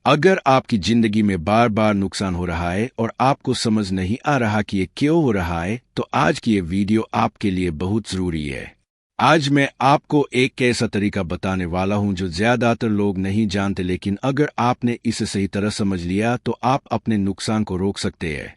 अगर आपकी जिंदगी में बार बार नुकसान हो रहा है और आपको समझ नहीं आ रहा कि ये क्यों हो रहा है, तो आज की ये वीडियो आपके लिए बहुत जरूरी है। आज मैं आपको एक ऐसा तरीका बताने वाला हूं जो ज्यादातर लोग नहीं जानते, लेकिन अगर आपने इसे सही तरह समझ लिया तो आप अपने नुकसान को रोक सकते हैं।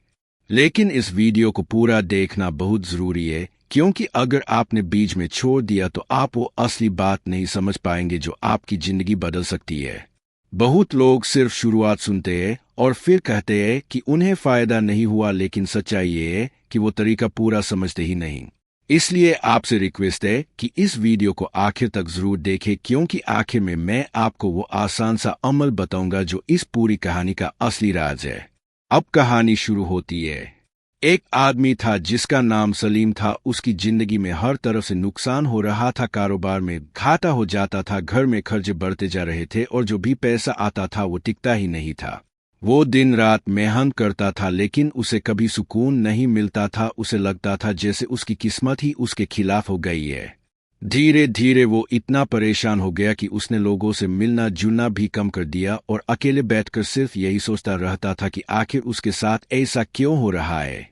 लेकिन इस वीडियो को पूरा देखना बहुत जरूरी है, क्योंकि अगर आपने बीच में छोड़ दिया तो आप वो असली बात नहीं समझ पाएंगे जो आपकी जिंदगी बदल सकती है। बहुत लोग सिर्फ शुरुआत सुनते हैं और फिर कहते हैं कि उन्हें फायदा नहीं हुआ, लेकिन सच्चाई ये है कि वो तरीका पूरा समझते ही नहीं। इसलिए आपसे रिक्वेस्ट है कि इस वीडियो को आखिर तक जरूर देखें, क्योंकि आखिर में मैं आपको वो आसान सा अमल बताऊंगा जो इस पूरी कहानी का असली राज है। अब कहानी शुरू होती है। एक आदमी था जिसका नाम सलीम था। उसकी जिंदगी में हर तरफ से नुकसान हो रहा था। कारोबार में घाटा हो जाता था, घर में खर्चे बढ़ते जा रहे थे और जो भी पैसा आता था वो टिकता ही नहीं था। वो दिन रात मेहनत करता था, लेकिन उसे कभी सुकून नहीं मिलता था। उसे लगता था जैसे उसकी किस्मत ही उसके खिलाफ हो गई है। धीरे धीरे वो इतना परेशान हो गया कि उसने लोगों से मिलना जुलना भी कम कर दिया और अकेले बैठकर सिर्फ यही सोचता रहता था कि आखिर उसके साथ ऐसा क्यों हो रहा है।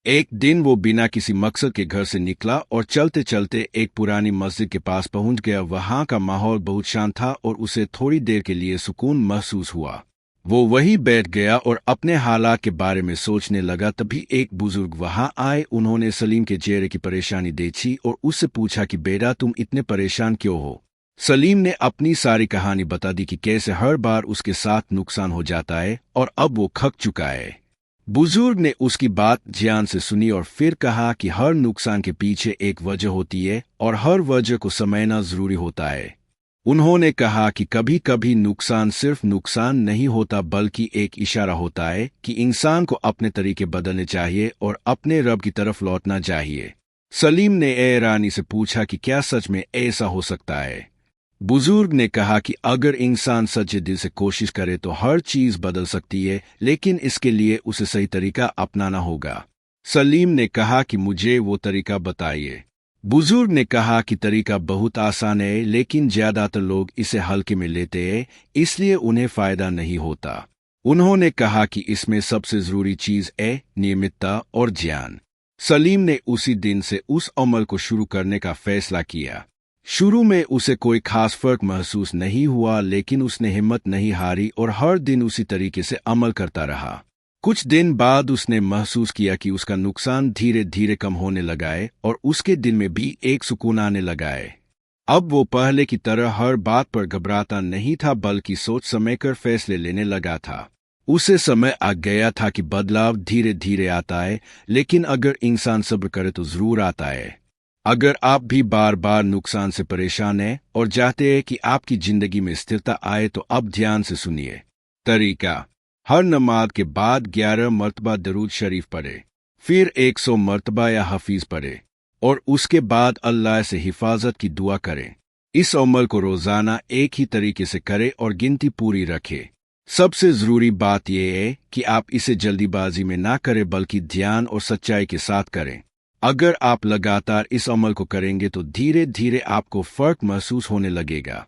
एक दिन वो बिना किसी मकसद के घर से निकला और चलते चलते एक पुरानी मस्जिद के पास पहुंच गया। वहां का माहौल बहुत शांत था और उसे थोड़ी देर के लिए सुकून महसूस हुआ। वो वहीं बैठ गया और अपने हालात के बारे में सोचने लगा। तभी एक बुजुर्ग वहां आए। उन्होंने सलीम के चेहरे की परेशानी देखी और उससे पूछा कि बेटा, तुम इतने परेशान क्यों हो। सलीम ने अपनी सारी कहानी बता दी कि कैसे हर बार उसके साथ नुकसान हो जाता है और अब वो थक चुका है। बुजुर्ग ने उसकी बात ध्यान से सुनी और फिर कहा कि हर नुकसान के पीछे एक वजह होती है और हर वजह को समझना जरूरी होता है। उन्होंने कहा कि कभी कभी नुकसान सिर्फ नुकसान नहीं होता, बल्कि एक इशारा होता है कि इंसान को अपने तरीके बदलने चाहिए और अपने रब की तरफ लौटना चाहिए। सलीम ने हैरानी से पूछा कि क्या सच में ऐसा हो सकता है। बुजुर्ग ने कहा कि अगर इंसान सच्चे दिल से कोशिश करे तो हर चीज बदल सकती है, लेकिन इसके लिए उसे सही तरीका अपनाना होगा। सलीम ने कहा कि मुझे वो तरीका बताइए। बुजुर्ग ने कहा कि तरीका बहुत आसान है, लेकिन ज्यादातर लोग इसे हल्के में लेते हैं, इसलिए उन्हें फायदा नहीं होता। उन्होंने कहा कि इसमें सबसे जरूरी चीज है नियमितता और ध्यान। सलीम ने उसी दिन से उस अमल को शुरू करने का फैसला किया। शुरू में उसे कोई खास फर्क महसूस नहीं हुआ, लेकिन उसने हिम्मत नहीं हारी और हर दिन उसी तरीके से अमल करता रहा। कुछ दिन बाद उसने महसूस किया कि उसका नुकसान धीरे धीरे कम होने लगा है और उसके दिल में भी एक सुकून आने लगा है। अब वो पहले की तरह हर बात पर घबराता नहीं था, बल्कि सोच समझकर फैसले लेने लगा था। उसे समय आ गया था कि बदलाव धीरे धीरे आता है, लेकिन अगर इंसान सब्र करे तो जरूर आता है। अगर आप भी बार बार नुकसान से परेशान हैं और चाहते हैं कि आपकी जिंदगी में स्थिरता आए, तो अब ध्यान से सुनिए। तरीका: हर नमाज के बाद 11 मरतबा दरूद शरीफ पढ़े, फिर 100 मरतबा या हफीज पढ़े और उसके बाद अल्लाह से हिफाजत की दुआ करें। इस अमल को रोजाना एक ही तरीके से करें और गिनती पूरी रखें। सबसे जरूरी बात यह है कि आप इसे जल्दीबाजी में ना करें, बल्कि ध्यान और सच्चाई के साथ करें। अगर आप लगातार इस अमल को करेंगे तो धीरे धीरे आपको फर्क महसूस होने लगेगा।